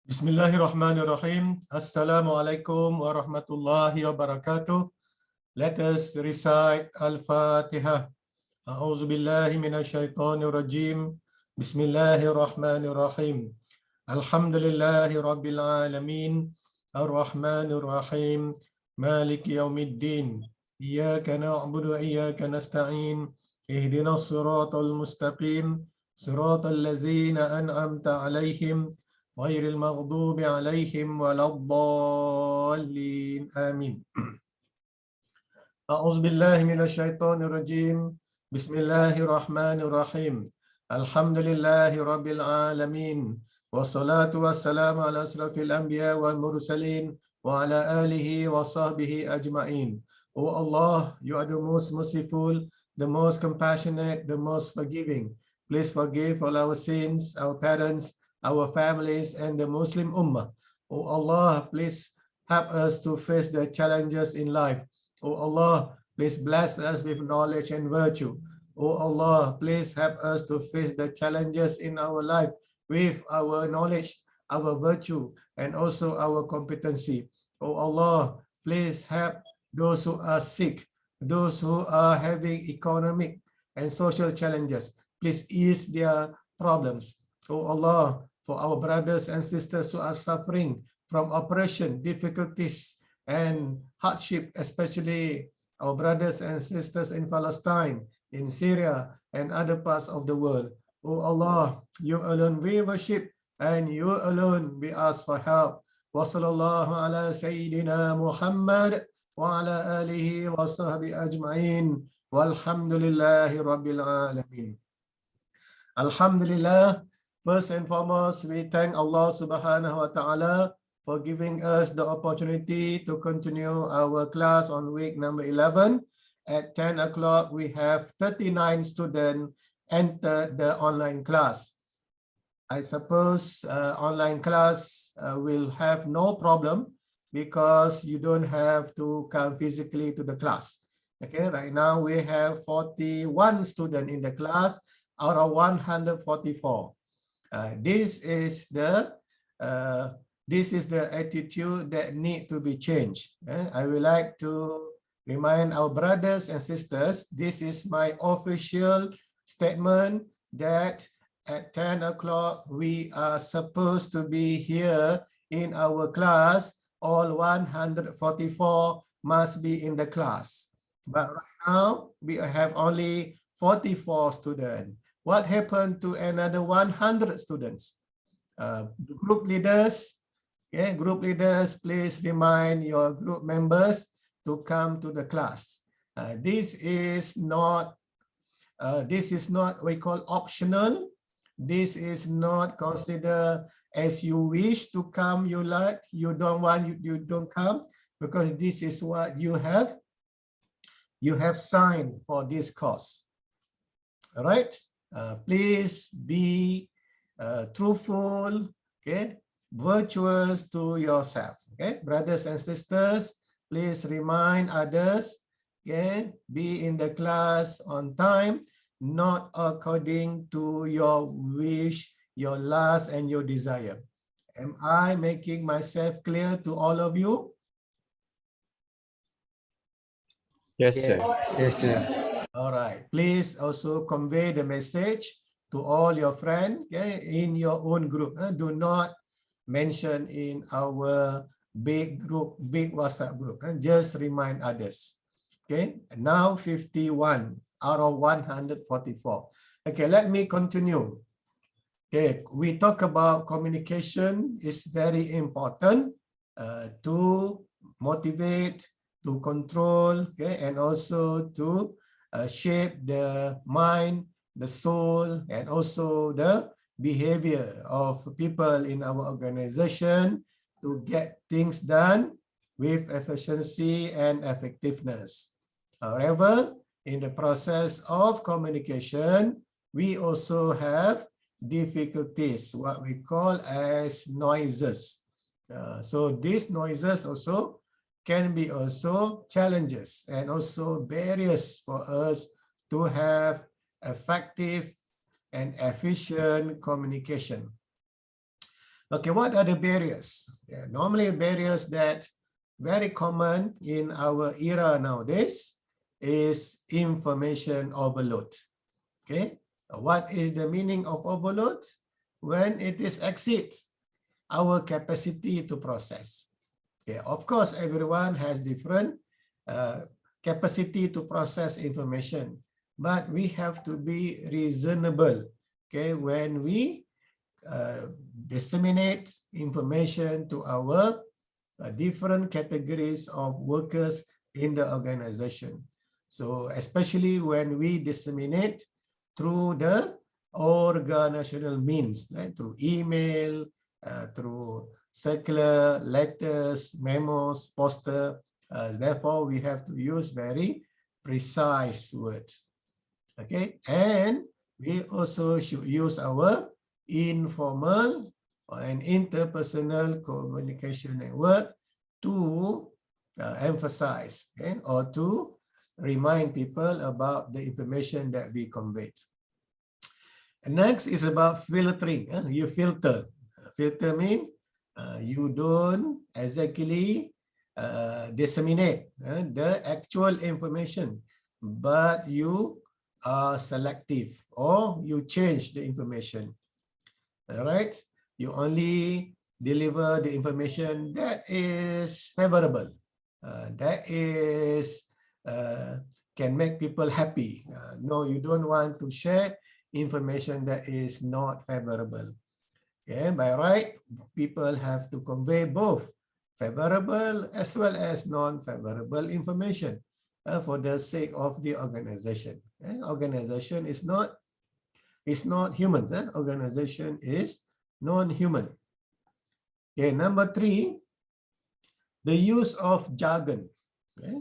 Bismillahirrahmanirrahim. Assalamualaikum warahmatullahi wabarakatuh. Let us recite Al-Fatihah. A'udzu billahi minasyaitonir rajim. Bismillahirrahmanirrahim. Alhamdulillahi rabbil alamin. Ar-Rahmanir Rahim. Maliki yaumiddin. Iyyaka na'budu wa iyyaka nasta'in. Ihdinas siratal mustaqim. Siratal ladzina an'amta 'alaihim غير المغضوب عليهم ولا الضالين آمين. أعوذ بالله من الشيطان الرجيم. بسم الله الرحمن الرحيم. الحمد لله رب العالمين والصلاة والسلام على أشرف الأنبياء والمرسلين وعلى آله وصحبه أجمعين. O Allah, you are the most merciful, the most compassionate, the most forgiving. Please forgive all our sins, our parents, our families, and the Muslim Ummah. Oh Allah, please help us to face the challenges in life. Oh Allah, please bless us with knowledge and virtue. Oh Allah, please help us to face the challenges in our life with our knowledge, our virtue, and also our competency. Oh Allah, please help those who are sick, those who are having economic and social challenges. Please ease their problems. Oh Allah, for our brothers and sisters who are suffering from oppression, difficulties, and hardship, especially our brothers and sisters in Palestine, in Syria, and other parts of the world. Oh Allah, you alone we worship, and you alone we ask for help. Wa sallallahu ala Sayyidina Muhammad wa ala alihi wa sahbihi ajma'in. Walhamdulillahi Rabbil Alamin. Alhamdulillah. First and foremost, we thank Allah subhanahu wa ta'ala for giving us the opportunity to continue our class on week number 11. At 10 o'clock, we have 39 students enter the online class. I suppose online class will have no problem because you don't have to come physically to the class. Okay, right now we have 41 students in the class out of 144. This is the attitude that need to be changed. I would like to remind our brothers and sisters, this is my official statement that at 10 o'clock we are supposed to be here in our class. All 144 must be in the class. But right now we have only 44 students. What happened to another 100 students? Group leaders, okay, group leaders, please remind your group members to come to the class. This is not we call optional. This is not considered as you wish to come. You like, you don't want, you don't come, because this is what you have signed for this course. All right. Please be truthful, okay, virtuous to yourself. Okay, brothers and sisters, please remind others, okay, be in the class on time, not according to your wish, your lust, and your desire. Am I making myself clear to all of you? Yes, sir. Yes, sir. All right. Please also convey the message to all your friends, okay, in your own group. Do not mention in our big group, big WhatsApp group. Just remind others. Okay. Now 51 out of 144. Okay. Let me continue. Okay. We talk about communication is very important to motivate, to control, okay, and also to shape the mind, the soul, and also the behavior of people in our organization to get things done with efficiency and effectiveness. However, in the process of communication, we also have difficulties, what we call as noises. So these noises also can be also challenges and also barriers for us to have effective and efficient communication. Okay, what are the barriers? Yeah, normally barriers that very common in our era nowadays is information overload. Okay, what is the meaning of overload? When it is exceeds our capacity to process. Okay, of course, everyone has different capacity to process information, but we have to be reasonable. Okay, when we disseminate information to our different categories of workers in the organization. So especially when we disseminate through the organizational means, right? Through email, through circular, letters, memos, poster. Therefore, we have to use very precise words. Okay, and we also should use our informal and interpersonal communication network to emphasize, okay, or to remind people about the information that we conveyed. And next is about filtering. You filter. Filter means you don't exactly disseminate the actual information, but you are selective or you change the information. All right, you only deliver the information that is favorable, that is can make people happy. No, you don't want to share information that is not favorable. Okay, by right, people have to convey both favorable as well as non-favorable information for the sake of the organization. Okay? Organization is not human. Organization is non-human. Okay, number 3, the use of jargon. Okay?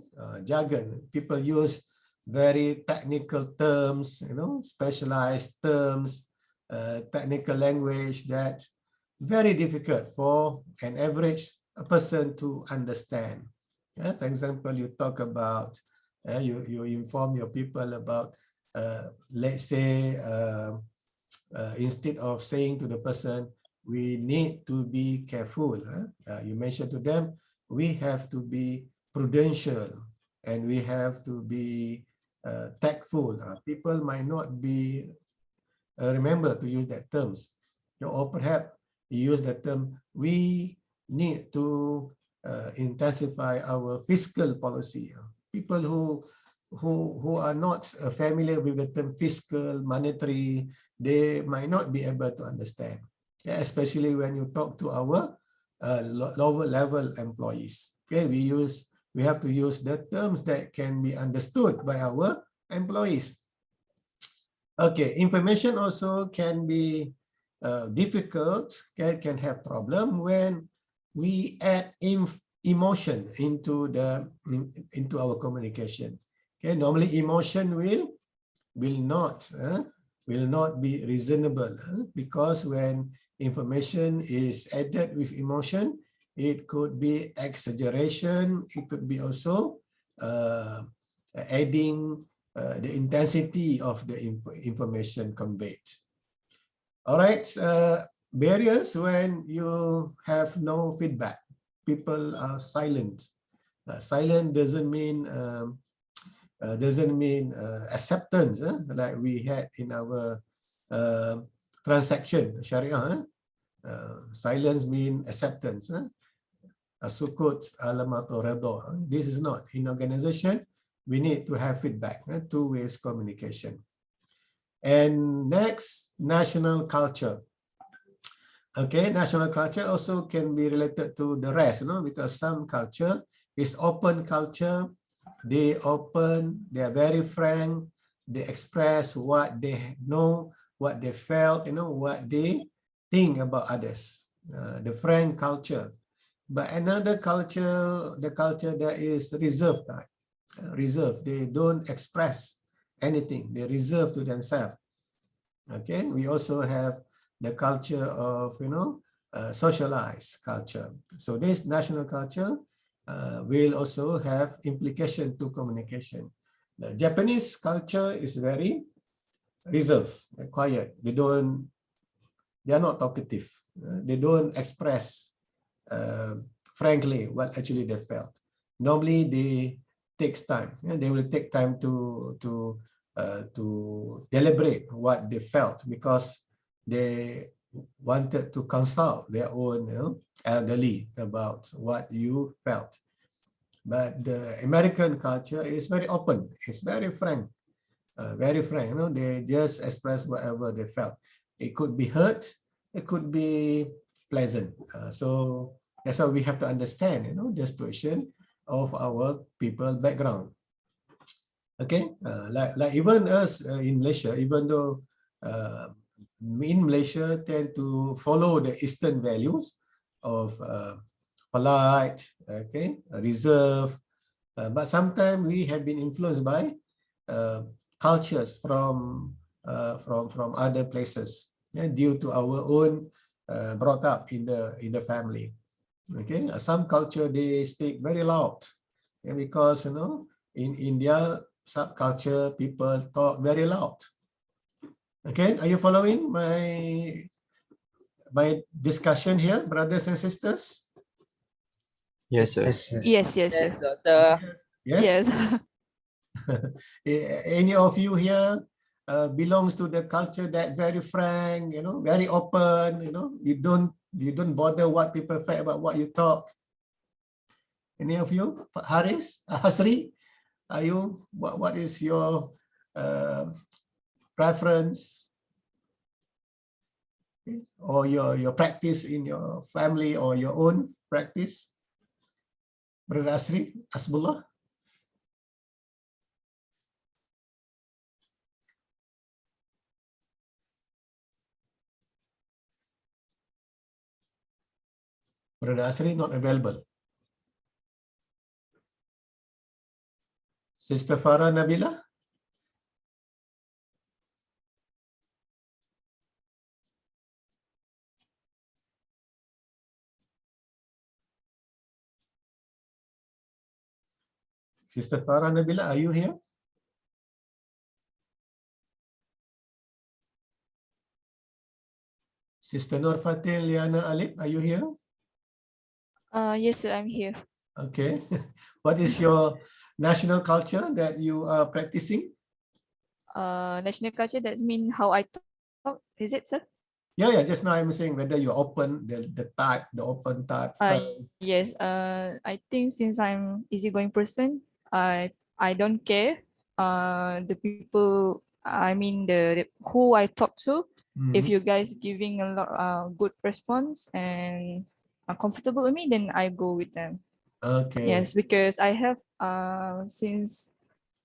Jargon. People use very technical terms, specialized terms, technical language that very difficult for an average person to understand. For example, you talk about, you inform your people about, let's say, instead of saying to the person, we need to be careful. You mention to them, we have to be prudential and we have to be tactful. People might not be remember to use that terms. Or perhaps you use the term, we need to intensify our fiscal policy. People who are not familiar with the term fiscal, monetary, they might not be able to understand, especially when you talk to our lower level employees. Okay, we have to use the terms that can be understood by our employees. Okay, information also can be difficult, can have problem when we add emotion into our communication. Okay, normally emotion will not be reasonable because when information is added with emotion, it could be exaggeration. It could be also adding the intensity of the information conveyed. All right, barriers when you have no feedback. People are silent. Silent doesn't mean acceptance, like we had in our transaction Sharia. Silence means acceptance. Sukut alamatul redha. This is not. In organization, we need to have feedback, two-way communication. And next, national culture. Okay, national culture also can be related to the rest, because some culture is open culture. They open, they are very frank, they express what they know, what they felt, what they think about others. The frank culture. But another culture, the culture that is reserved, reserved. They don't express anything. They reserve to themselves. Okay, we also have the culture of, socialized culture. So this national culture will also have implication to communication. The Japanese culture is very reserved, quiet. They are not talkative. They don't express frankly what actually they felt. Normally, they takes time. They will take time to deliberate what they felt because they wanted to consult their own elderly about what you felt. But the American culture is very open. It's very frank. Very frank. They just express whatever they felt. It could be hurt. It could be pleasant. So that's why we have to understand, the situation of our people background. Okay, like even us in Malaysia, even though in Malaysia tend to follow the Eastern values of polite, okay, reserve, but sometimes we have been influenced by cultures from other places, due to our own brought up in the family. Okay, some culture they speak very loud, because in India subculture people talk very loud. Okay, are you following my discussion here, brothers and sisters? Yes, sir. Yes, yes, Yes, yes. doctor. Yes. Yes. Any of you here belongs to the culture that very frank, very open, you don't bother what people say about what you talk? Any of you? Haris, Hasri, are you? What is your preference, or your practice in your family or your own practice? Brother Asri, Asbullah. Brother Asri not available. Sister Farah Nabila. Sister Farah Nabila, are you here? Sister Nur Fatin Liana Alip, are you here? Yes, sir, I'm here. Okay. What is your national culture that you are practicing? National culture, that mean how I talk, is it, sir? Yeah. Just now I'm saying whether you're open, the open type. Yes. I think since I'm easygoing person, I don't care. The people, I mean the who I talk to. If you guys giving a lot good response and are comfortable with me, then I go with them. Okay. Yes, because I have since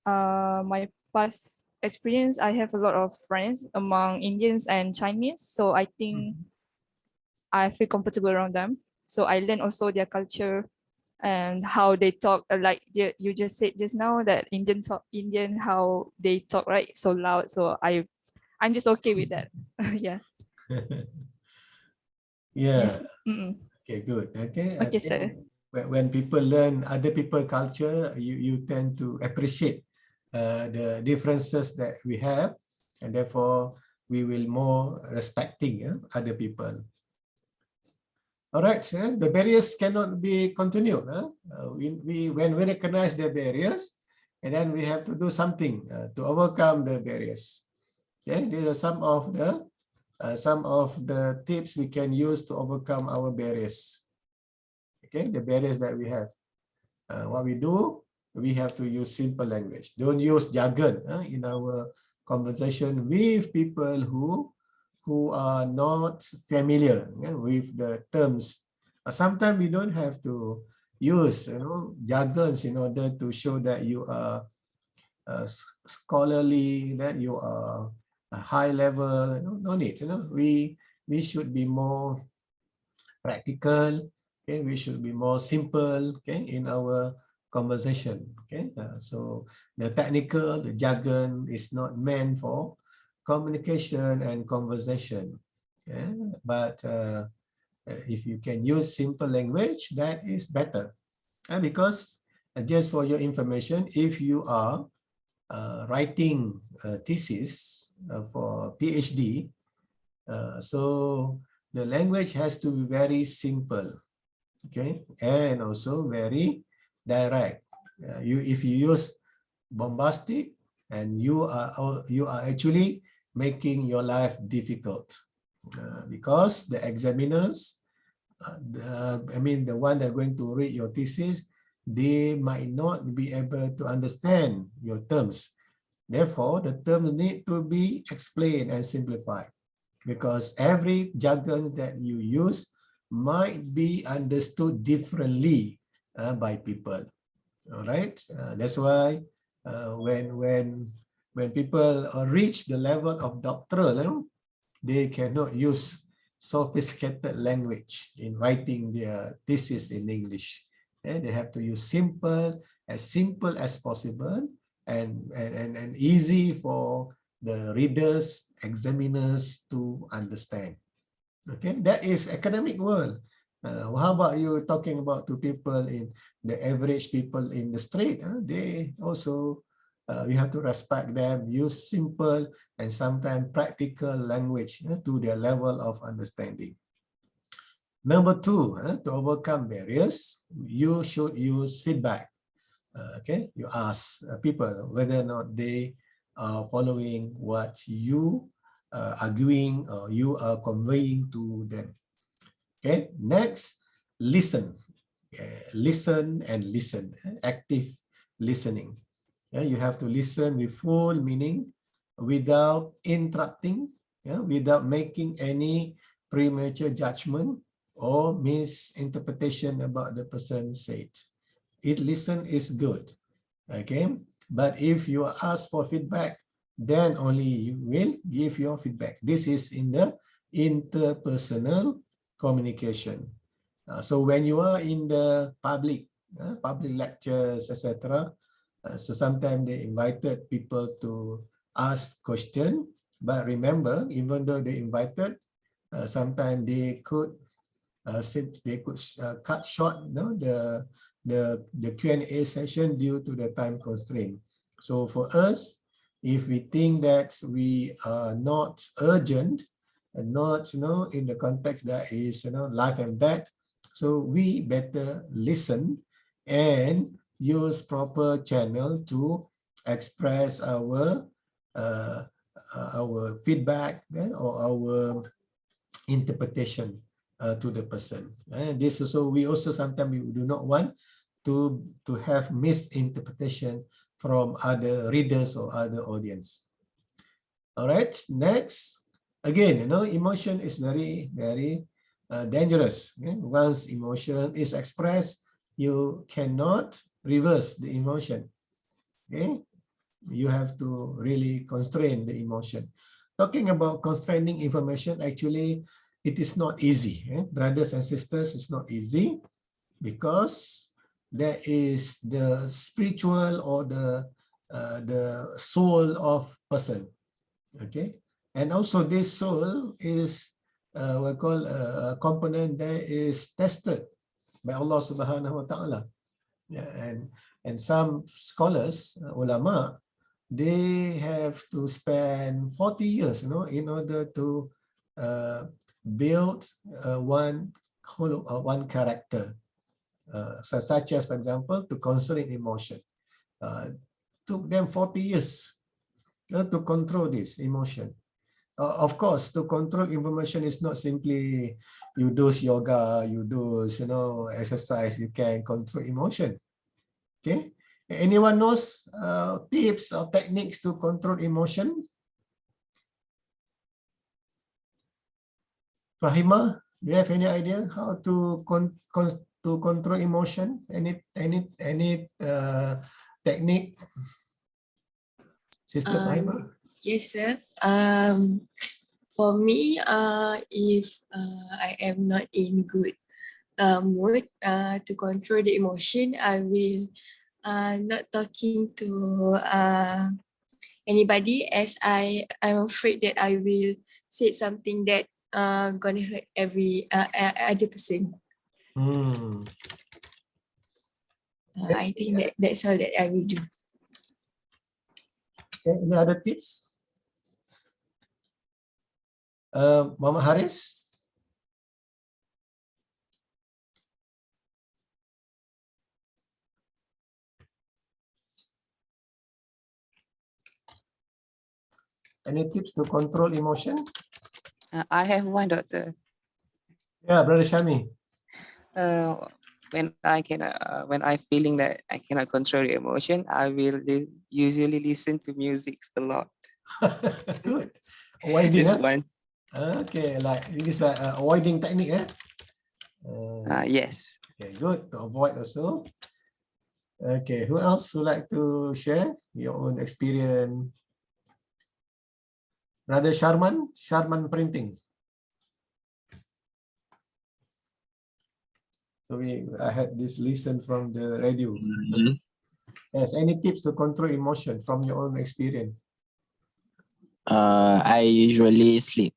my past experience, I have a lot of friends among Indians and Chinese. So I think I feel comfortable around them. So I learn also their culture and how they talk. Like you just said just now that Indian how they talk, right? So loud. So I'm just okay with that. Yeah. Yeah. Yes. Okay, good. Okay. I Okay, think sir. when people learn other people's culture, you tend to appreciate the differences that we have, and therefore we will more respecting other people. All right, the barriers cannot be continued. When we recognize the barriers, and then we have to do something to overcome the barriers. Okay, these are some of the tips we can use to overcome our barriers. Okay, the barriers that we have. What we do, we have to use simple language. Don't use jargon in our conversation with people who are not familiar with the terms. Sometimes we don't have to use jargons in order to show that you are scholarly, that you are a high level. No need. We should be more practical. Okay, we should be more simple. Okay, in our conversation. Okay, so the technical, the jargon is not meant for communication and conversation. Yeah, but if you can use simple language, that is better. Because just for your information, if you are writing a thesis for PhD, so the language has to be very simple, okay, and also very direct. If you use bombastic, and you are actually making your life difficult, because the examiners, the one that are going to read your thesis, they might not be able to understand your terms. Therefore, the terms need to be explained and simplified, because every jargon that you use might be understood differently by people. All right, that's why when people reach the level of doctoral, they cannot use sophisticated language in writing their thesis in English. They have to use simple as possible, and easy for the readers, examiners to understand. Okay, that is academic world. How about you talking about to people in the average people in the street? They also, you have to respect them, use simple and sometimes practical language to their level of understanding. Number two, to overcome barriers, you should use feedback. Okay, you ask people whether or not they are following what you are doing or you are conveying to them. Okay, next, listen. Listen and listen, active listening. You have to listen with full meaning, without interrupting, without making any premature judgment or misinterpretation about the person said. Listen is good, okay? But if you ask for feedback, then only you will give your feedback. This is in the interpersonal communication. So when you are in the public lectures, etc., so sometimes they invited people to ask question, but remember, even though they invited, sometimes they could cut short the Q&A session due to the time constraint. So for us, if we think that we are not urgent and not in the context that is life and death, so we better listen and use proper channel to express our feedback or our interpretation to the person. This also, we also sometimes we do not want to have misinterpretation from other readers or other audience. All right, next, again, emotion is very, very dangerous. Once emotion is expressed, you cannot reverse the emotion. Okay, you have to really constrain the emotion. Talking about constraining information, actually, it is not easy. Brothers and sisters, it's not easy, because there is the spiritual or the soul of person. Okay, and also this soul is we call a component that is tested by Allah Subhanahu wa Taala. Yeah, and some scholars, ulama, they have to spend 40 years, in order to build one character, such as, for example, to constrain emotion. Took them 40 years to control this emotion. Of course, to control information is not simply you do yoga, you do exercise, you can control emotion. Okay, anyone knows tips or techniques to control emotion? Fahima, do you have any idea how to control emotion? Any technique? Sister Fahima? Yes, sir. For me, if I am not in good mood to control the emotion, I will not talking to anybody, as I'm afraid that I will say something that gonna hurt every other person. I think that's all that I will do. Okay, any other tips? Mama Haris? Any tips to control emotion? I have one, doctor. Yeah, Brother Shami. When I feeling that I cannot control the emotion, I will usually listen to music a lot. Good. Avoiding, This huh? one. Okay, like this is like avoiding technique, eh? Yes. Okay, good to avoid also. Okay, who else would like to share your own experience? Brother Sharman Printing. So I had this listen from the radio. Yes, any tips to control emotion from your own experience? I usually sleep.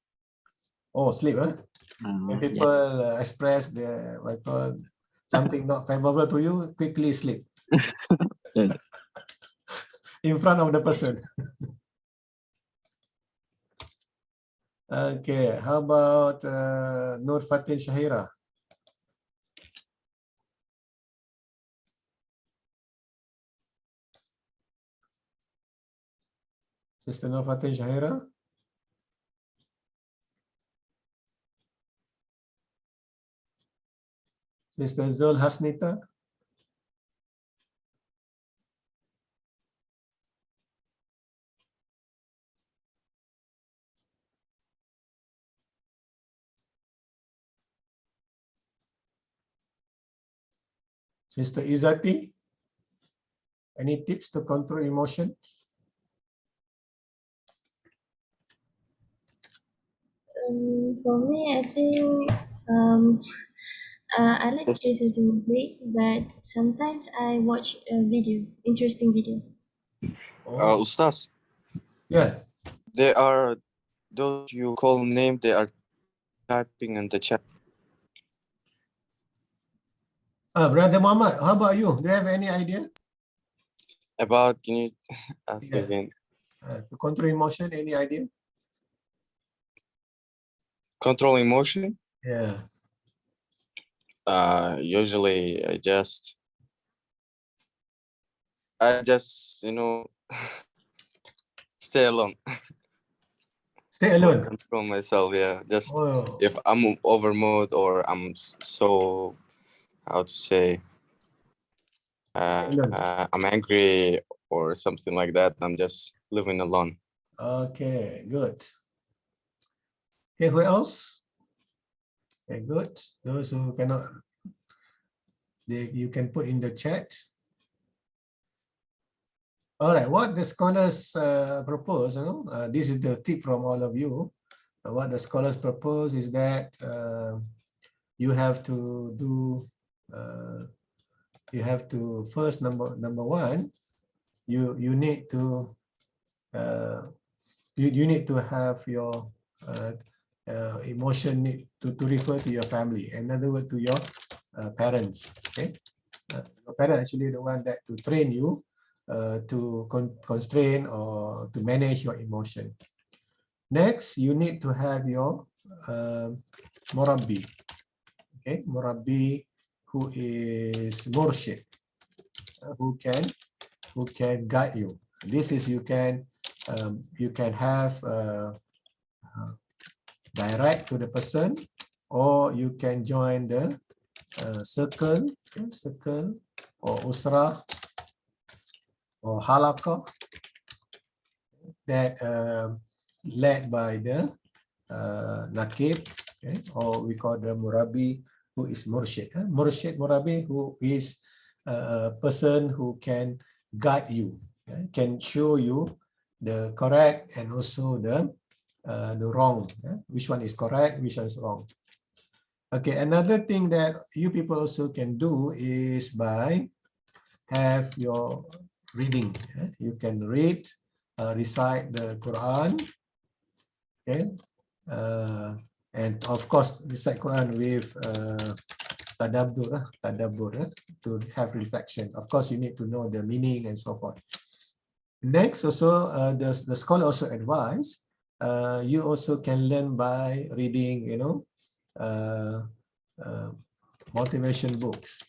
Oh, sleep, huh? When people express their what I call something not favorable to you, quickly sleep in front of the person. Okay, how about Nur Fatin Shahira? Sister Nur Fatin Shahira? Sister Zul Hasnita? Sister Izati? Any tips to control emotion? For me, I think I like to listen to music, but sometimes I watch a video, interesting video. Ustaz, Yeah. they are those you call name, they are typing in the chat. Brother Muhammad, how about you? Do you have any idea? About, can you ask Yeah. again? To control emotion, any idea? Control emotion? Yeah. Usually I just, stay alone. Stay alone. Control myself, yeah. Just Oh, if I'm over mood or I'm so, how to say, alone. I'm angry or something like that, I'm just living alone. Okay, good. Okay, who else? Okay, good. Those who cannot, you can put in the chat. All right, what the scholars propose, this is the tip from all of you. What the scholars propose is that you have to do, first, number one, you need to, you need to have your emotion to refer to your family. In other words, to your parents. Okay, your parents actually the one that to train you to constrain or to manage your emotion. Next, you need to have your murabbi. Okay, murabbi who is murshid, who can guide you. This is you can have direct to the person, or you can join the circle or usra or halaqah that led by the nakib, okay, or we call the murabi, who is murshid. Murabi, who is a person who can guide you, can show you the correct and also the wrong, which one is correct, which one is wrong. Okay, another thing that you people also can do is by have your reading. You can read, recite the Quran, okay, and of course recite Quran with tadabbur, to have reflection. Of course, you need to know the meaning and so forth. Next, also the scholar also advise you also can learn by reading, motivation books,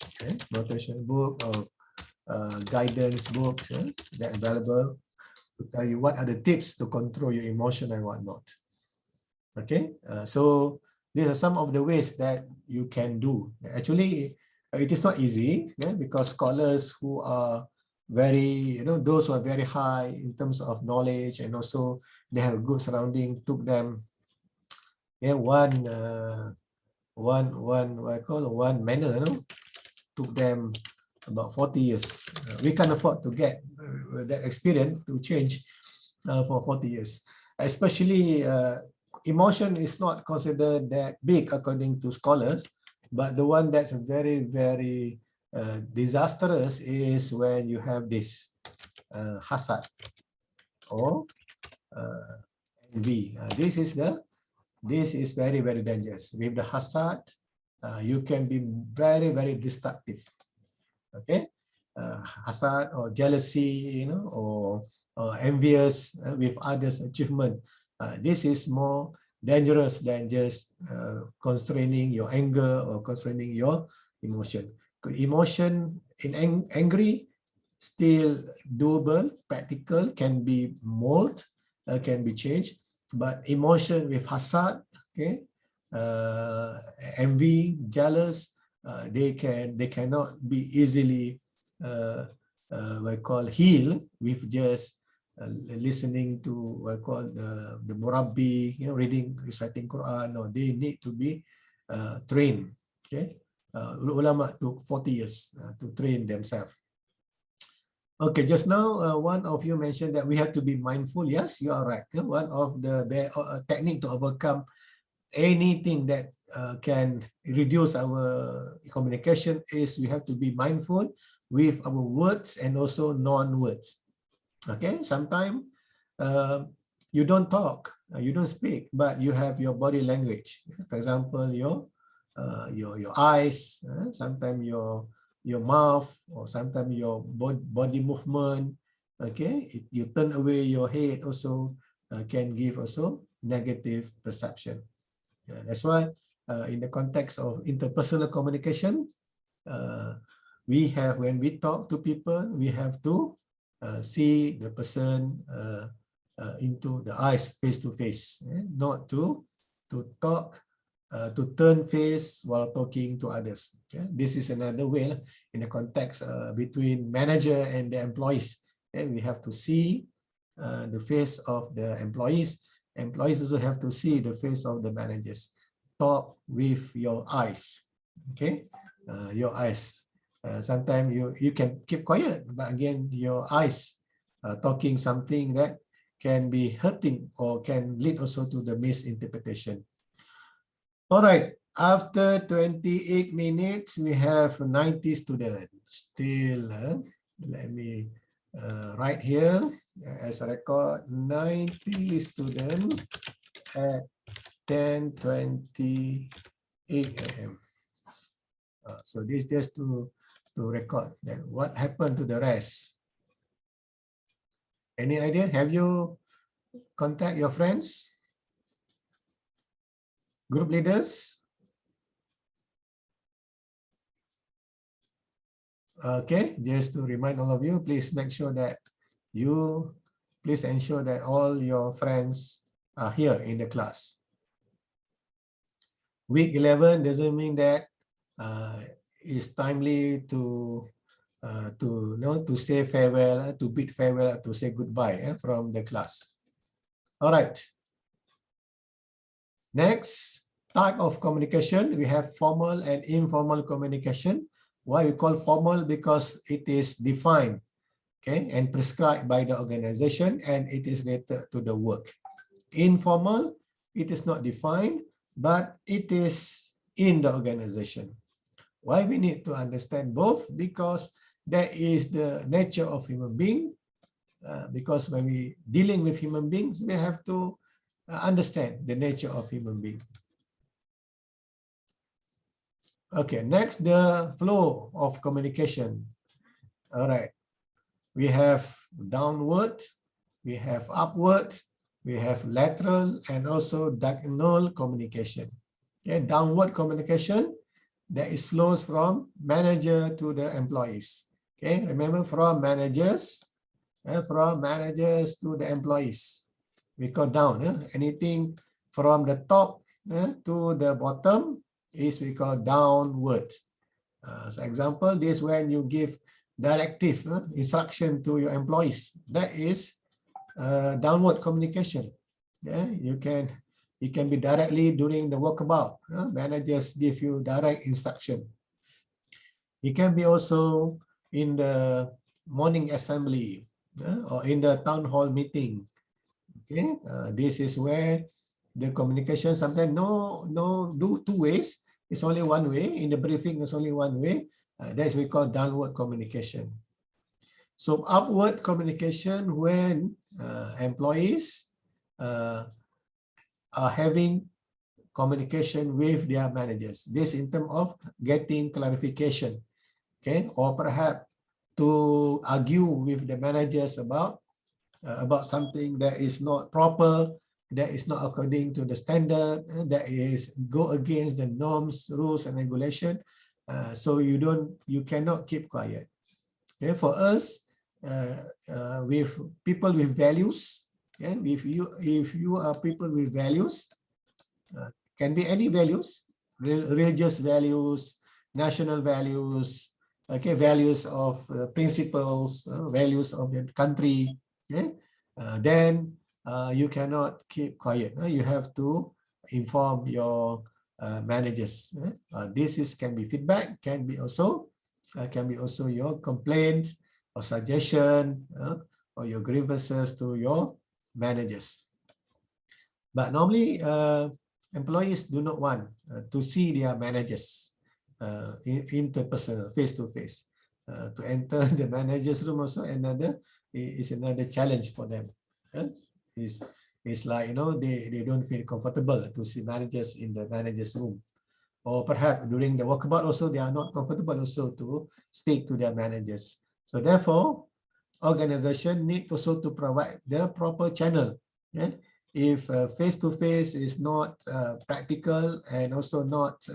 motivation book or guidance books that are available. to tell you what are the tips to control your emotion and whatnot. Okay, so these are some of the ways that you can do. Actually, it is not easy, because scholars who are very, those who are very high in terms of knowledge and also they have good surrounding, took them, one manner, took them about 40 years. We can't afford to get that experience to change for 40 years. Especially emotion is not considered that big according to scholars, but the one that's very, very disastrous is when you have this hasad or envy. This is very, very dangerous. With the hasad, you can be very, very destructive. Okay, hasad or jealousy, or envious with others' achievement. This is more dangerous than just constraining your anger or constraining your emotion. Emotion in angry still doable, practical, can be molded, can be changed, but emotion with hasad, okay, envy, jealous, they cannot be easily we call heal with just listening to what we call the murabbi, reading, reciting Quran. No, they need to be trained. Okay, ulama took 40 years to train themselves. Okay, just now one of you mentioned that we have to be mindful. Yes, you are right. One of the technique to overcome anything that can reduce our communication is we have to be mindful with our words and also non-words. Okay, sometimes you don't talk, you don't speak, but you have your body language. For example, your eyes, sometimes your mouth, or sometimes your body movement. Okay, if you turn away your head also can give also negative perception. That's why in the context of interpersonal communication, we have, when we talk to people, we have to see the person into the eyes, face to face, not to talk, to turn face while talking to others. This is another way in the context between manager and the employees. We have to see the face of the employees. Employees also have to see the face of the managers. Talk with your eyes. Okay, your eyes. Sometimes you can keep quiet, but again, your eyes talking something that can be hurting or can lead also to the misinterpretation. All right, after 28 minutes, we have 90 students. Still, let me write here as a record, 90 students at 10:28 a.m. So this just to record that what happened to the rest. Any idea? Have you contact your friends? Group leaders? Okay, just to remind all of you, please make sure that please ensure that all your friends are here in the class. Week 11 doesn't mean that it's timely to say farewell, to bid farewell, to say goodbye from the class. All right. Next type of communication, we have formal and informal communication. Why we call formal? Because it is defined, okay, and prescribed by the organization, and it is related to the work. Informal, it is not defined, but it is in the organization. Why we need to understand both? Because that is the nature of human being. Because when we dealing with human beings, we have to understand the nature of human being. Okay, next, the flow of communication. All right, we have downward, we have upward, we have lateral, and also diagonal communication. Okay, downward communication, that is flows from manager to the employees. Okay, remember, from managers from managers to the employees. We call down. Anything from the top to the bottom is we call downward. So example, this when you give directive instruction to your employees. That is downward communication. You can be directly during the walkabout. Managers give you direct instruction. It can be also in the morning assembly or in the town hall meeting. Okay, this is where the communication sometimes do two ways. It's only one way. In the briefing, it's only one way. That's we call downward communication. So upward communication when employees are having communication with their managers. This in terms of getting clarification, okay, or perhaps to argue with the managers about something that is not proper, that is not according to the standard, that is go against the norms, rules, and regulation. So you cannot keep quiet. Okay, for us, with people with values, if you are people with values, can be any values, religious values, national values, okay, values of principles, values of the country. Okay, then you cannot keep quiet. You have to inform your managers. This can be feedback, can be also your complaints or suggestion or your grievances to your managers. But normally, employees do not want to see their managers interpersonal, face to face. To enter the manager's room also is another challenge for them. It's like, they don't feel comfortable to see managers in the manager's room, or perhaps during the walkabout also they are not comfortable also to speak to their managers. So therefore, organization need also to provide the proper channel. If face-to-face is not practical and also not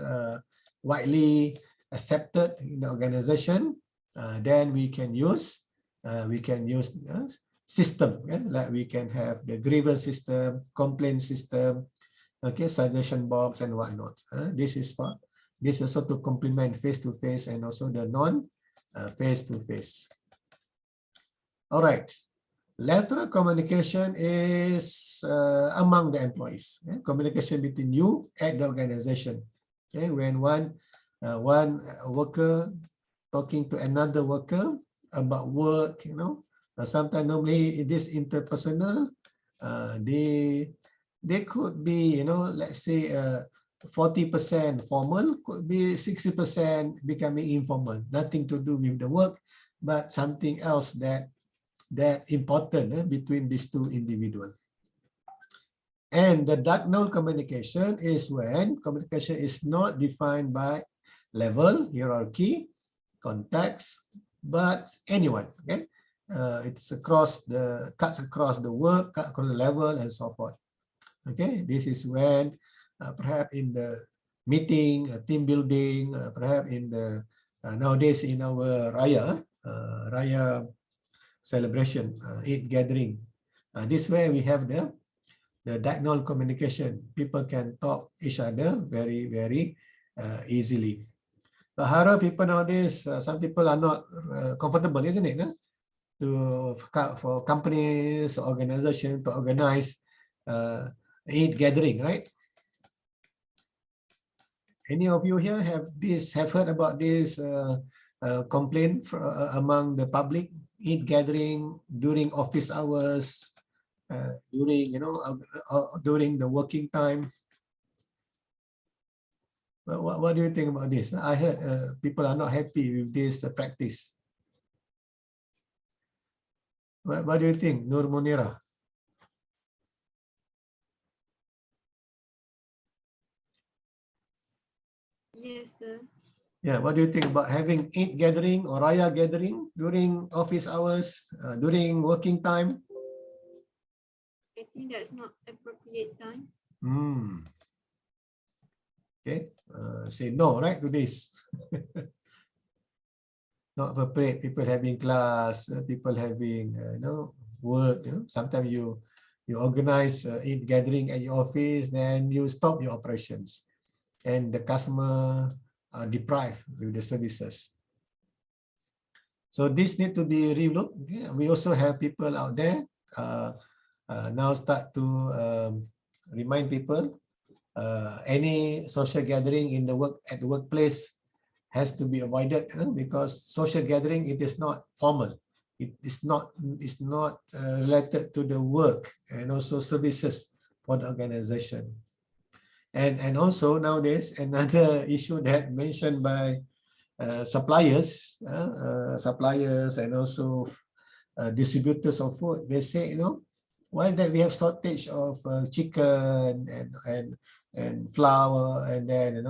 widely accepted in the organization, then we can use system, like we can have the grievance system, complaint system, okay, suggestion box and whatnot. This is also to complement face-to-face and also the non-face-to-face. All right. Lateral communication is among the employees. Communication between you and the organization. Okay, when one worker talking to another worker about work, sometimes normally it is interpersonal. They could be, let's say 40% formal, could be 60% becoming informal. Nothing to do with the work, but something else that important between these two individuals. And the diagonal communication is when communication is not defined by level, hierarchy, context, but anyone. Okay, it's cuts across the work, cuts across the level, and so forth. Okay, this is when perhaps in the meeting, team building, perhaps in the nowadays in our Raya celebration, Eid gathering. This way we have the diagonal communication. People can talk each other very, very easily. But however, people nowadays, some people are not comfortable, isn't it? For companies, organizations to organize Eid gathering, right? Any of you here have heard about this complaint among the public? Eid gathering during office hours, during during the working time. What do you think about this? I heard people are not happy with this practice. What do you think, Nur Munira? Yes, sir. Yeah, what do you think about having Eid gathering or Raya gathering during office hours, during working time? I think that's not appropriate time. Okay, say no, right, to this. not afraid. People having class, people having work. Sometimes you organize a gathering at your office, then you stop your operations, and the customer are deprived with the services. So this need to be relooked. Okay? We also have people out there now start to remind people any social gathering in the workplace has to be avoided because social gathering, it is not formal. It's not related to the work and also services for the organization. And also nowadays another issue that mentioned by suppliers and also distributors of food, they say, why that we have shortage of chicken and flour and then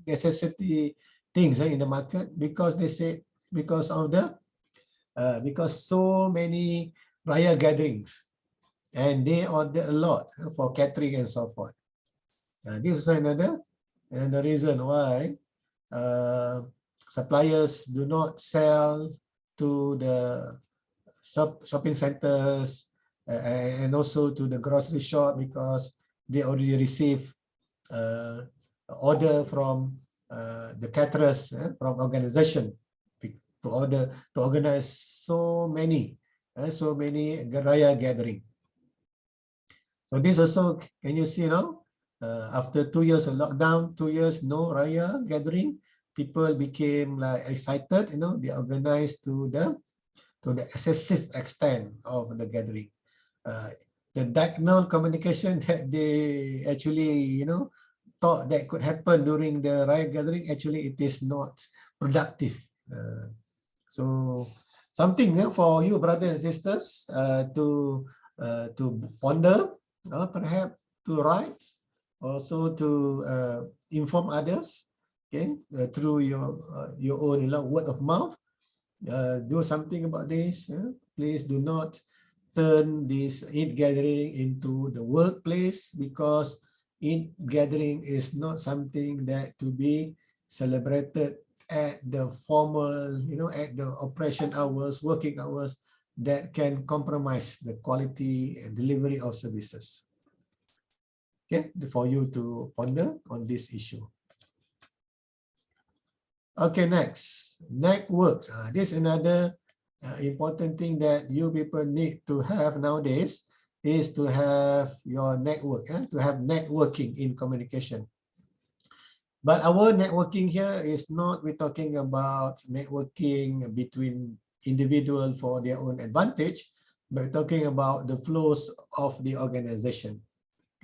necessity things in the market, because they say because so many raya gatherings and they order a lot for catering and so forth. This is another reason why suppliers do not sell to the shopping centers and also to the grocery shop, because they already receive order from the caterers from organization to organize so many raya gathering. So this also, can you see now? After 2 years of lockdown, 2 years no raya gathering, people became like excited. They organized to the excessive extent of the gathering. The diagonal communication that they actually thought that could happen during the raya gathering, actually it is not productive. So something for you brothers and sisters to ponder, perhaps to write, also to inform others, okay, through your own word of mouth. Do something about this. Please do not turn this Eid gathering into the workplace, because Eid gathering is not something that to be celebrated at the formal, at the operation hours, working hours, that can compromise the quality and delivery of services. Okay, for you to ponder on this issue. Okay, next, networks. This is another important thing that you people need to have nowadays, is to have your network, to have networking in communication. But our networking here is not, we're talking about networking between individual for their own advantage, but we're talking about the flows of the organization.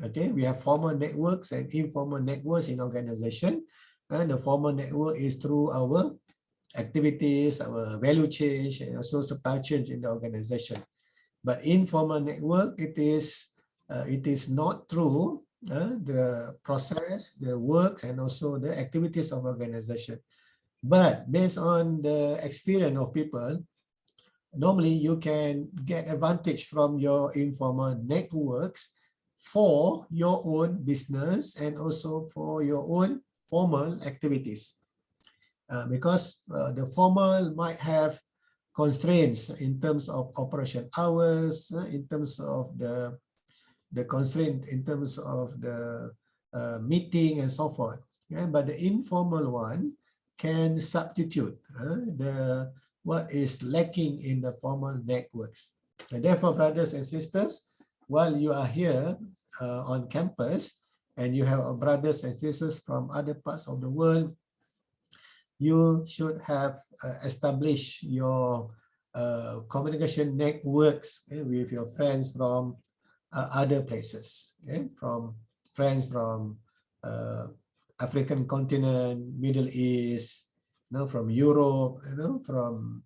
Okay, we have formal networks and informal networks in organization. And the formal network is through our activities, our value chain, and also supply chains in the organization. But informal network, it is not through the process, the works, and also the activities of organization. But based on the experience of people, normally you can get advantage from your informal networks for your own business and also for your own formal activities, because the formal might have constraints in terms of operation hours, in terms of the constraint in terms of the meeting and so forth. But the informal one can substitute what is lacking in the formal networks. And therefore, brothers and sisters, while you are here on campus and you have brothers and sisters from other parts of the world, you should have established your communication networks with your friends from other places, from friends from African continent, Middle East, from Europe, from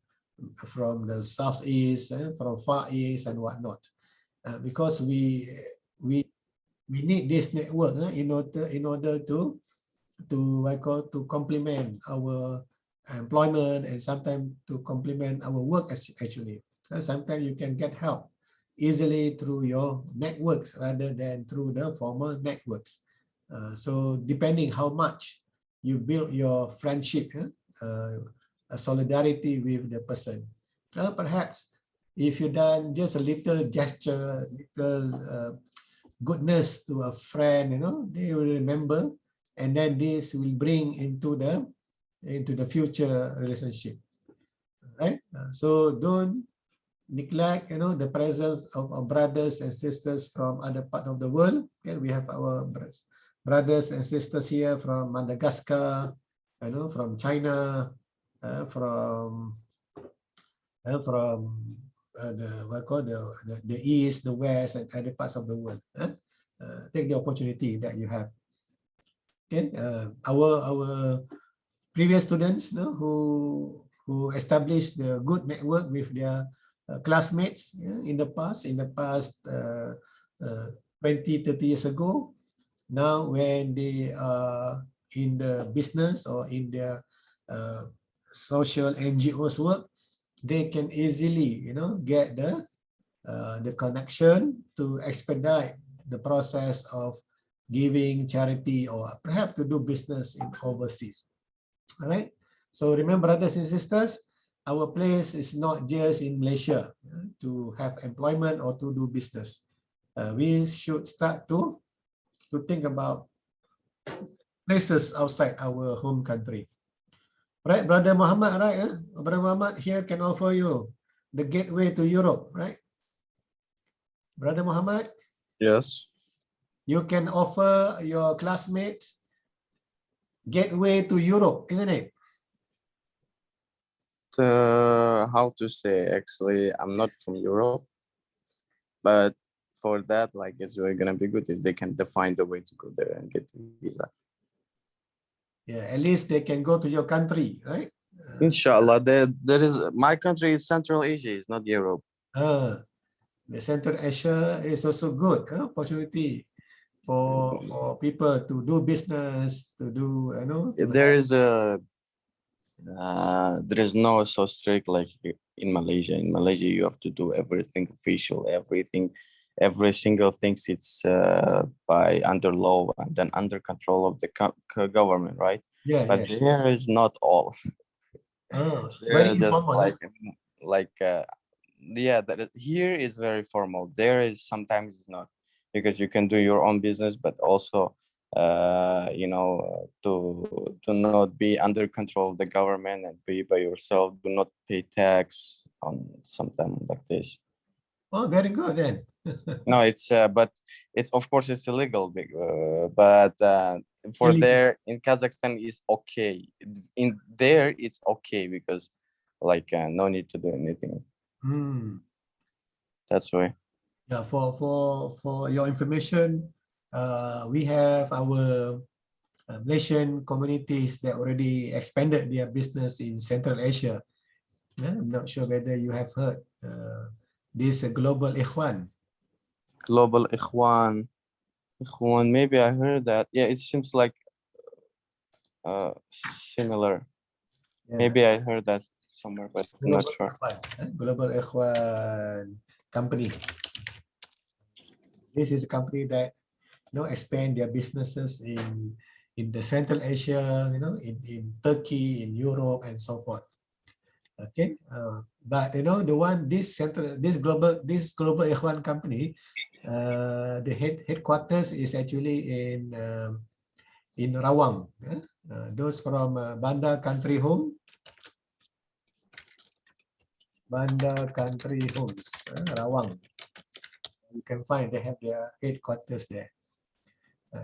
the Southeast, from Far East and whatnot, because we need this network in order to complement our employment, and sometimes to complement our work actually. Sometimes you can get help easily through your networks rather than through the formal networks. So depending how much you build your friendship a solidarity with the person. Perhaps if you done just a little gesture, little goodness to a friend, they will remember, and then this will bring into the future relationship, right? So don't neglect, the presence of our brothers and sisters from other part of the world. Okay, we have our brothers and sisters here from Madagascar, from China, from the east, the west, and other parts of the world. Take the opportunity that you have. Okay, our previous students, who established the good network with their classmates, in the past 20-30 years ago. Now when they are in the business or in their social NGOs work, they can easily get the connection to expedite the process of giving charity or perhaps to do business in overseas. All right. So remember, brothers and sisters, our place is not just in Malaysia to have employment or to do business. We should start to think about places outside our home country. Right, Brother Muhammad, right? Brother Muhammad here can offer you the gateway to Europe, right? Brother Muhammad? Yes. You can offer your classmates gateway to Europe, isn't it? How to say, actually, I'm not from Europe, but for that, like, it's really gonna be good if they can define the way to go there and get the visa. Yeah, at least they can go to your country, right? Inshallah, there is, my country is Central Asia, it's not Europe. The Central Asia is also good opportunity for people to do business, to do, There is no so strict like in Malaysia. In Malaysia, you have to do everything official, every single thing it's by under law and then under control of the government, right? Yeah, but yeah. there is not all. Very Just informal. yeah, here is very formal. There is sometimes it's not, because you can do your own business, but also to not be under control of the government and be by yourself, do not pay tax on something like this. Oh, very good then. No, it's but it's, of course, it's illegal, but for Illegal. there in Kazakhstan is okay. In there it's okay because like no need to do anything. That's why. Yeah, for your information, we have our Malaysian communities that already expanded their business in Central Asia. I'm not sure whether you have heard this Global Ikhwan. Global Ikhwan. Maybe I heard that. Yeah, it seems like similar. Yeah. Maybe I heard that somewhere, but I'm not sure. Global Ikhwan company. This is a company that expand their businesses in the Central Asia, in Turkey, in Europe, and so forth. Okay, but this global Ikhwan company, the headquarters is actually in Rawang. Those from Bandar Country Home, Rawang. You can find they have their headquarters there.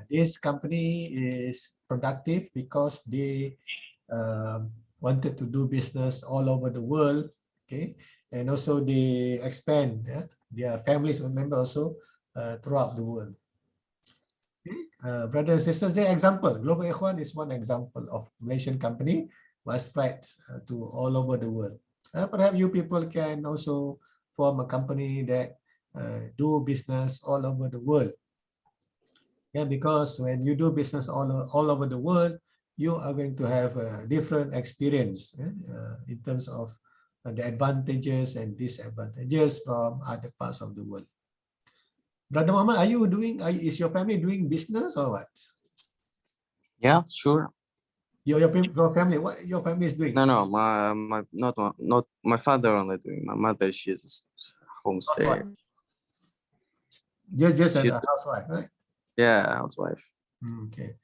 This company is productive because they wanted to do business all over the world, okay, and also they expand their families member also throughout the world. Okay. Brothers and sisters, the example, Global Ikhwan is one example of Malaysian company was spread to all over the world. Perhaps you people can also form a company that do business all over the world. Yeah, because when you do business all over the world, you are going to have a different experience in terms of the advantages and disadvantages from other parts of the world. Brother Muhammad, is your family doing business or what? Yeah, sure. Your family, what your family is doing? No, no, not my father only doing. My mother, she's homestay. Housewife. Just as She, a housewife, right? yeah, housewife. Okay,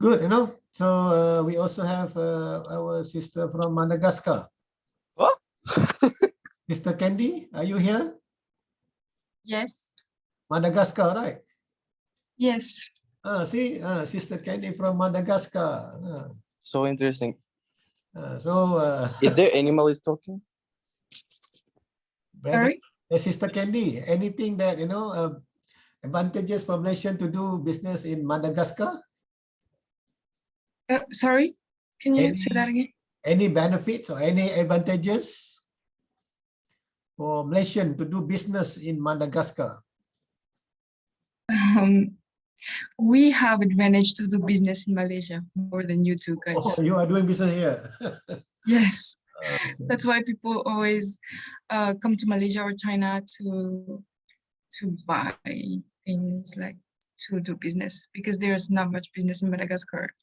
good. So we also have our sister from Madagascar. What? Mr. Candy, are you here? Yes. Madagascar, right? Yes. See, Sister Candy from Madagascar. So interesting. So, Is there animal is talking? Sorry. Sister Candy, anything that advantages for Malaysian to do business in Madagascar? Sorry. Can you say that again? Any benefits or any advantages for Malaysian to do business in Madagascar? We have advantage to do business in Malaysia more than you two guys. Oh, you are doing business here. Yes. Okay. That's why people always come to Malaysia or China to buy things, like to do business, because there's not much business in Madagascar.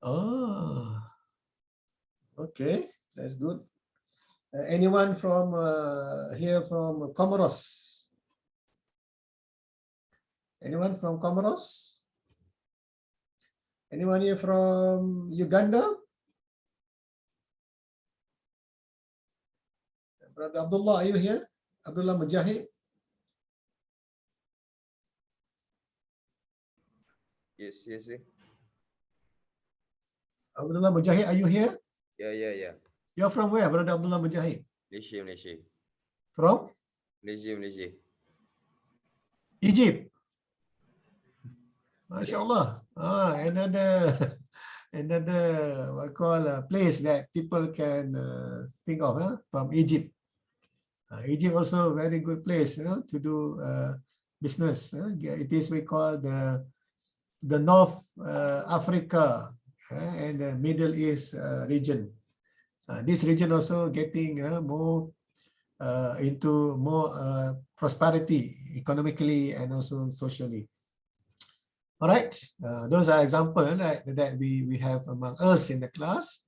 Oh, okay, that's good. Anyone from here from Comoros? Anyone from Comoros? Anyone here from Uganda? Brother Abdullah, are you here? Abdullah Mujahid? Yes. Abdullah Mujahid, are you here? Yeah. You're from where, Brother Abdullah Mujahid? Malaysia. From Malaysia. Egypt. MashaAllah. Another what I call a place that people can think of, from Egypt. Egypt also a very good place, to do business. It is we call the North Africa and the Middle East region. This region also getting more into more prosperity economically and also socially. All right, those are examples that we have among us in the class.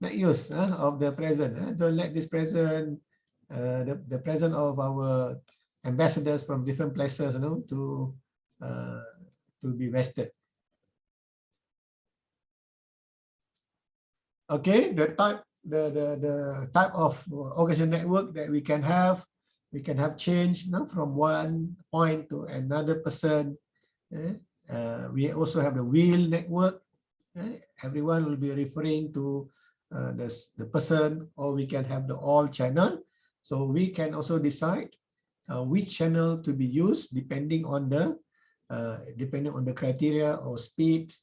Make use of the present. Don't let this present, the present of our ambassadors from different places, to be wasted. Okay, the type of organizational network that we can have change from one point to another person. We also have the wheel network. Everyone will be referring to the person, or we can have the all channel. So we can also decide which channel to be used depending on the criteria or speed,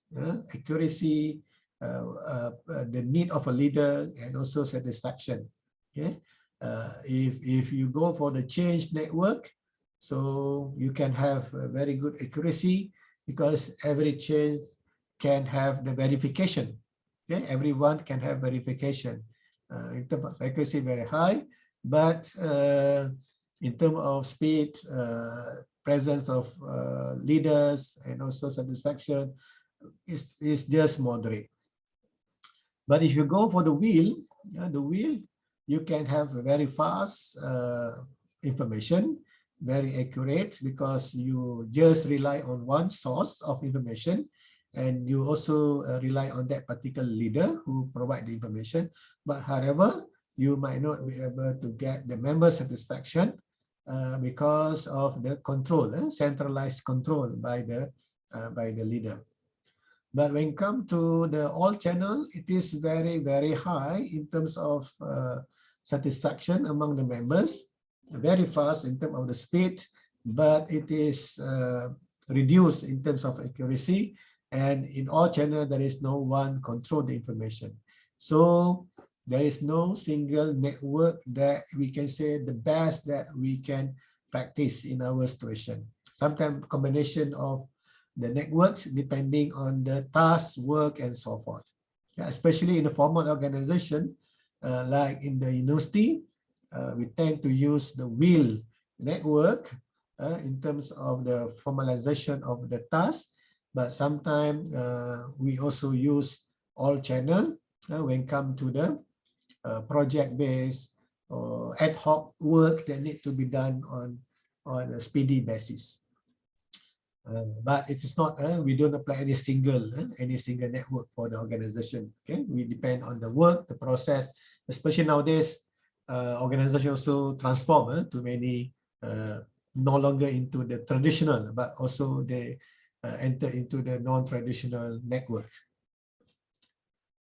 accuracy, the need of a leader, and also satisfaction. Okay, if you go for the change network, so you can have a very good accuracy, because every change can have the verification. Okay, everyone can have verification. In terms of accuracy, very high, but in terms of speed, presence of leaders, and also satisfaction is just moderate. But if you go for the wheel, you can have very fast information, very accurate, because you just rely on one source of information, and you also rely on that particular leader who provide the information. But however, you might not be able to get the member satisfaction because of the control, centralized control by the leader. But when it comes to the all channel, it is very, very high in terms of satisfaction among the members, very fast in terms of the speed, but it is reduced in terms of accuracy. And in all channel, there is no one control the information. So there is no single network that we can say the best that we can practice in our situation. Sometimes combination of the networks depending on the task, work, and so forth. Especially in a formal organization, like in the university, we tend to use the wheel network in terms of the formalization of the task. but sometimes we also use all channel when come to the project-based or ad hoc work that need to be done on a speedy basis. But it is not, we don't apply any single network for the organization. Okay, we depend on the work, the process, especially nowadays, organization also transform to many, no longer into the traditional, but also they enter into the non-traditional networks.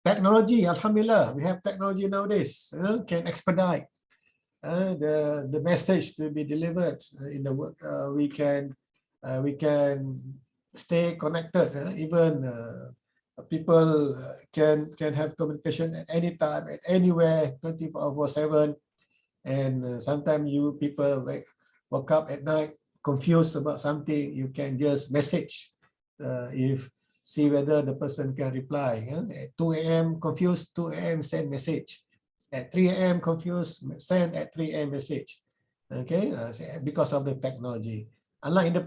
Technology, alhamdulillah, we have technology nowadays, can expedite the message to be delivered in the work. We can stay connected. Even people can have communication at any time, at anywhere, 24/7. And sometimes you people wake up at night confused about something, you can just message if see whether the person can reply. At 2 a.m. confused, 2 a.m. send message. At 3 a.m. confused, send at 3 a.m. message. Okay, because of the technology. Unlike in the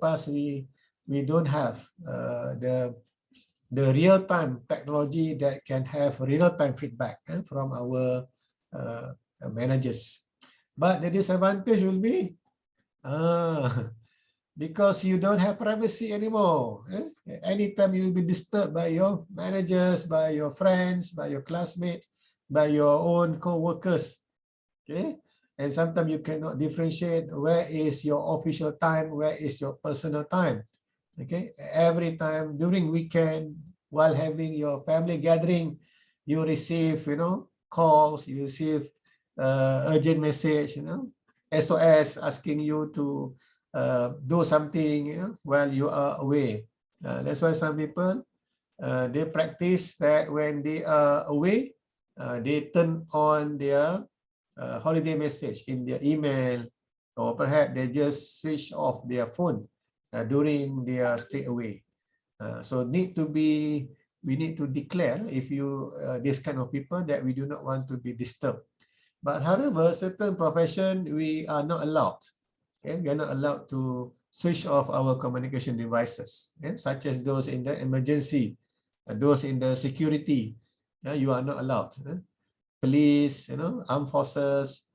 past, we don't have the real-time technology that can have real-time feedback from our managers. But the disadvantage will be because you don't have privacy anymore. Anytime you'll be disturbed by your managers, by your friends, by your classmates, by your own co-workers. Okay, and sometimes you cannot differentiate where is your official time, where is your personal time. Okay, every time during weekend, while having your family gathering, you receive, calls, you receive urgent message, SOS asking you to do something, while you are away. That's why some people they practice that when they are away, they turn on their holiday message in their email, or perhaps they just switch off their phone during their stay away. So we need to declare, if you this kind of people, that we do not want to be disturbed. But however, certain profession we are not allowed. Okay, we are not allowed to switch off our communication devices, such as those in the emergency, those in the security. You are not allowed. Police, armed forces,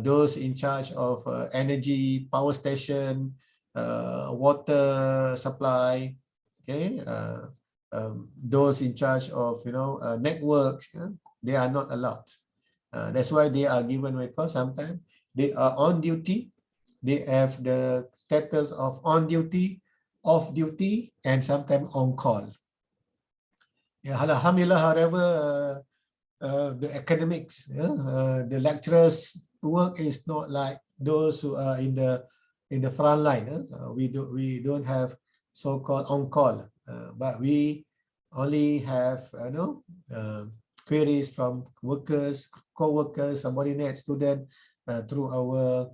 those in charge of energy, power station, water supply, okay, those in charge of networks, they are not allowed. That's why they are given because sometimes they are on duty, they have the status of on duty, off duty, and sometimes on call. Yeah, alhamdulillah, however, the academics, the lecturers' work is not like those who are in the front line. We don't have so-called on call, but we only have queries from workers, co-workers, subordinates, students through our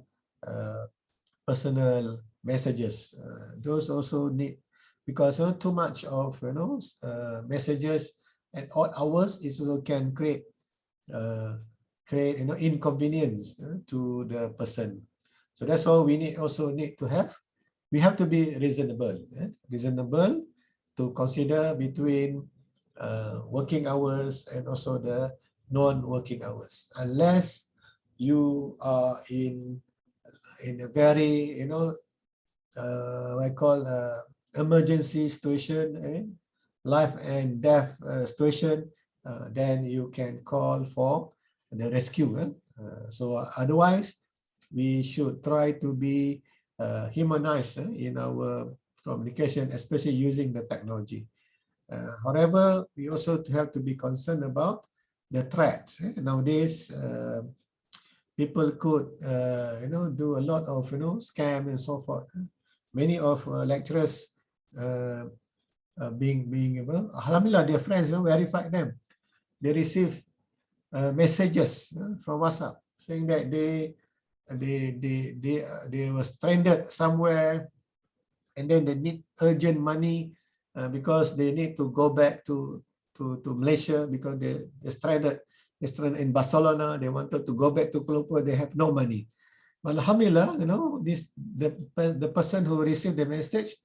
personal messages. Those also need, because too much of messages at odd hours is also can create inconvenience to the person. So that's why we also need to have, we have to be reasonable to consider between working hours and also the non-working hours, unless you are in a very I call emergency situation, life and death situation, then you can call for the rescue. So otherwise, we should try to be humanized in our communication, especially using the technology. However, we also have to be concerned about the threats. Nowadays, people could do a lot of scam and so forth. Many of lecturers being alhamdulillah, their friends verified them. They receive messages from WhatsApp saying that they were stranded somewhere, and then they need urgent money because they need to go back to Malaysia because they're stranded in Barcelona. They wanted to go back to Kuala Lumpur. They have no money. But alhamdulillah, the person who received the message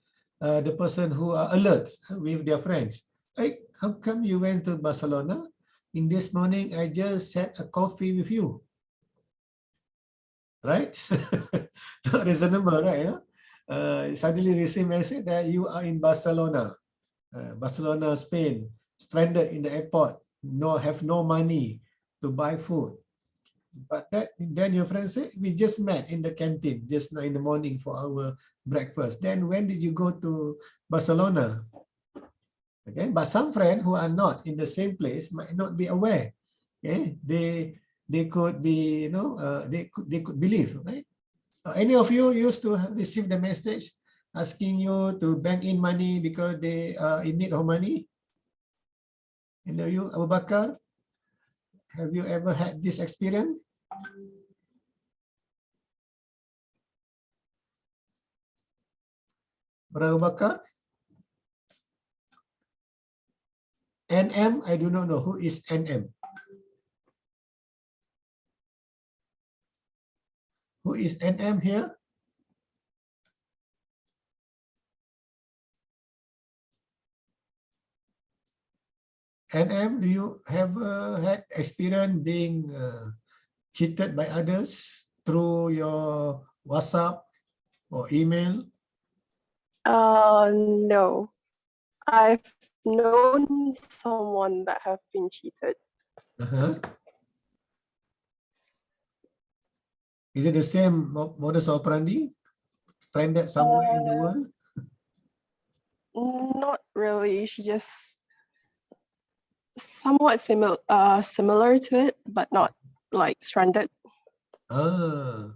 the person who are alert with their friends. Hey, how come you went to Barcelona? In this morning, I just had a coffee with you. Right? Not reasonable, right? Yeah? Suddenly receive message that you are in Barcelona, Barcelona, Spain, stranded in the airport, have no money to buy food. But then your friend said, we just met in the canteen just now in the morning for our breakfast. Then when did you go to Barcelona? Okay, but some friends who are not in the same place might not be aware. Okay, they could be, they could believe, right? Any of you used to receive the message asking you to bank in money because they are in need of money? Any of you, Abu Bakar, have you ever had this experience? Brother Abu Bakar? NM, I do not know. Who is NM? Who is NM here? NM, do you have had experience being cheated by others through your WhatsApp or email? No. I've known someone that have been cheated. Is it the same modus operandi? Stranded somewhere in the world? Not really. She just somewhat similar to it, but not like stranded. So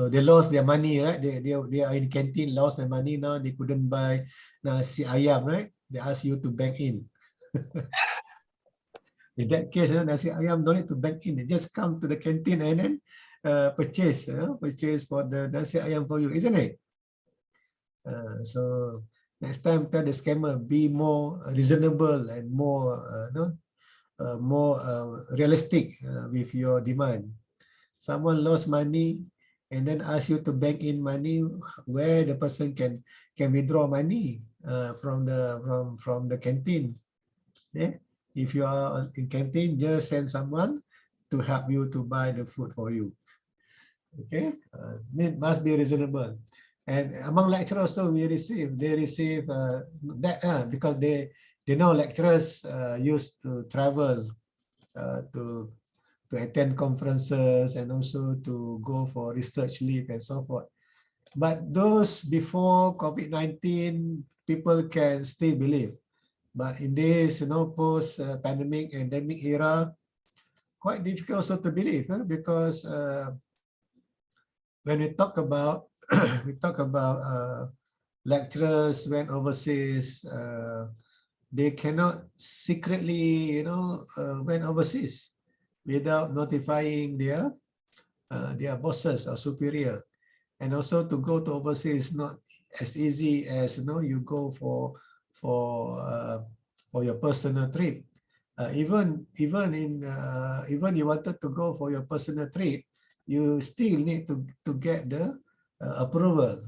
they lost their money, right? They are in canteen, lost their money. Now they couldn't buy nasi ayam, right? They ask you to bank in. In that case, nasi ayam don't need to bank in. They just come to the canteen and then purchase for the nasi ayam for you, isn't it? So next time, tell the scammer be more reasonable and more realistic with your demand. Someone lost money and then ask you to bank in money where the person can withdraw money from the canteen. Yeah? If you are in canteen, just send someone to help you to buy the food for you. Okay, it must be reasonable. And among lecturers also, they receive that because they know lecturers used to travel to attend conferences and also to go for research leave and so forth. But those before COVID-19, people can still believe. But in this, post-pandemic, endemic era, quite difficult also to believe, because when we talk about lecturers went overseas, they cannot secretly, went overseas without notifying their bosses or superior. And also to go to overseas is not as easy as you go for your personal trip. Even you wanted to go for your personal trip, you still need to get the approval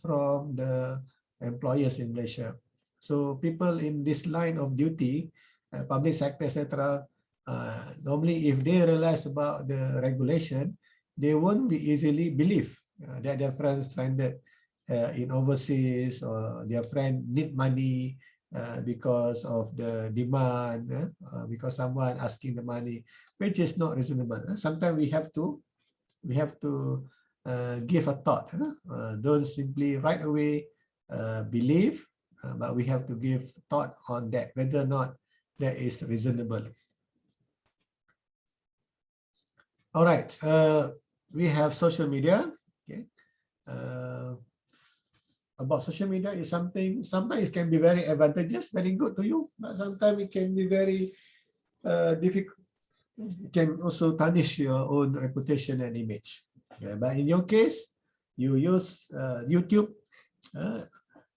from the employers in Malaysia. So people in this line of duty, public sector, etc., normally if they realize about the regulation, they won't be easily believe that their friends stranded in overseas or their friend need money because of the demand, because someone asking the money, which is not reasonable. Sometimes we have to give a thought. Don't simply right away believe, but we have to give thought on that, whether or not that is reasonable. All right, we have social media. Okay. About social media is something, sometimes it can be very advantageous, very good to you, but sometimes it can be very difficult. It can also tarnish your own reputation and image. Yeah, but in your case, you use YouTube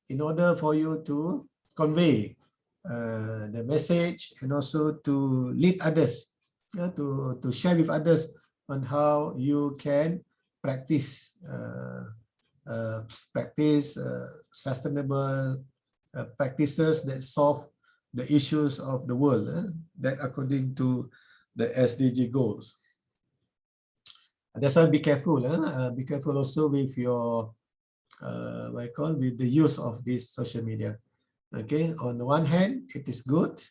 in order for you to convey the message and also to lead others, to share with others on how you can practice practice sustainable practices that solve the issues of the world, that according to the SDG goals. That's why be careful. Be careful also with your with the use of this social media. Okay, on the one hand, it's good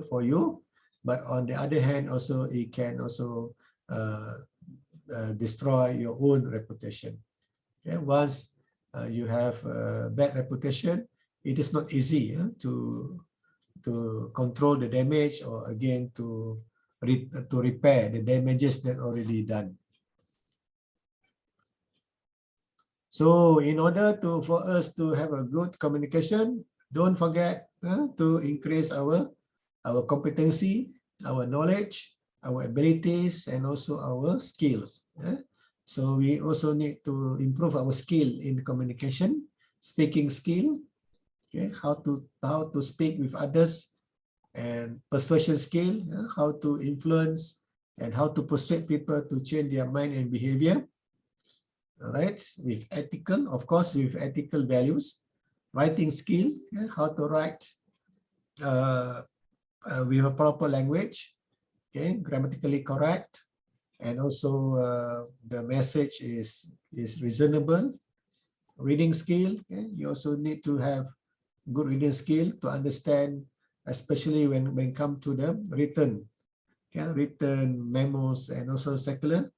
for you, but on the other hand, also it can also destroy your own reputation. Okay, once you have a bad reputation, it is not easy to control the damage, or again to repair the damages that already done. So in order for us to have a good communication, don't forget to increase our competency, our knowledge, our abilities, and also our skills. So we also need to improve our skill in communication, speaking skill, okay, how to speak with others, and persuasion skill, how to influence and how to persuade people to change their mind and behavior. All right, with ethical, of course, with ethical values. Writing skill, how to write with a proper language, okay, grammatically correct, and also the message is reasonable. Reading skill, okay, you also need to have good reading skill to understand, especially when come to the written memos and also circular,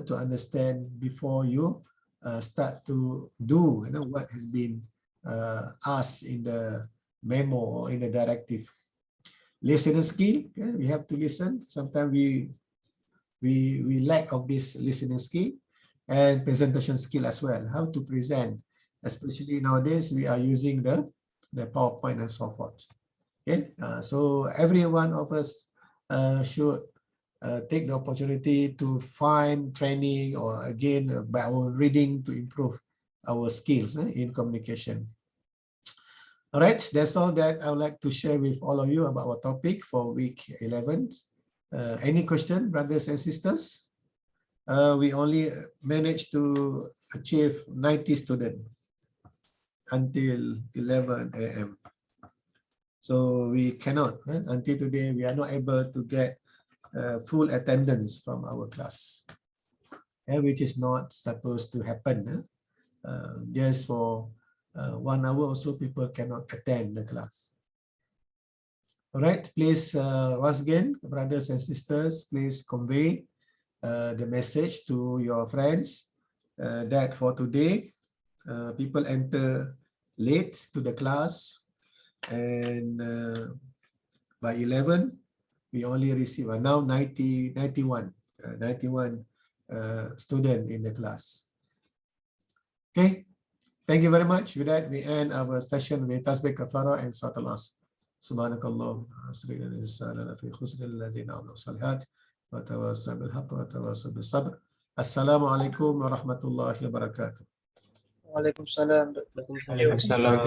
to understand before you start to do what has been asked in the memo or in the directive. Listening skill, we have to listen. Sometimes we lack of this listening skill, and presentation skill as well, how to present, especially nowadays we are using the PowerPoint and so forth. Okay, so every one of us should take the opportunity to find training, or again by our reading, to improve our skills in communication. All right, that's all that I would like to share with all of you about our topic for week 11. Any question, brothers and sisters? We only managed to achieve 90 students until 11 a.m. So we cannot, until today, we are not able to get full attendance from our class, which is not supposed to happen. Just for 1 hour or so, people cannot attend the class. All right, please, once again, brothers and sisters, please convey the message to your friends that for today, people enter late to the class, and by 11, we only receive now 91 students in the class. Okay, thank you very much. With that, we end our session with Tasbih Kafara and Surat Al-Asr. Subhanakallah, Assalamualaikum warahmatullahi wabarakatuh. Waalaikumsalam. Waalaikumsalam.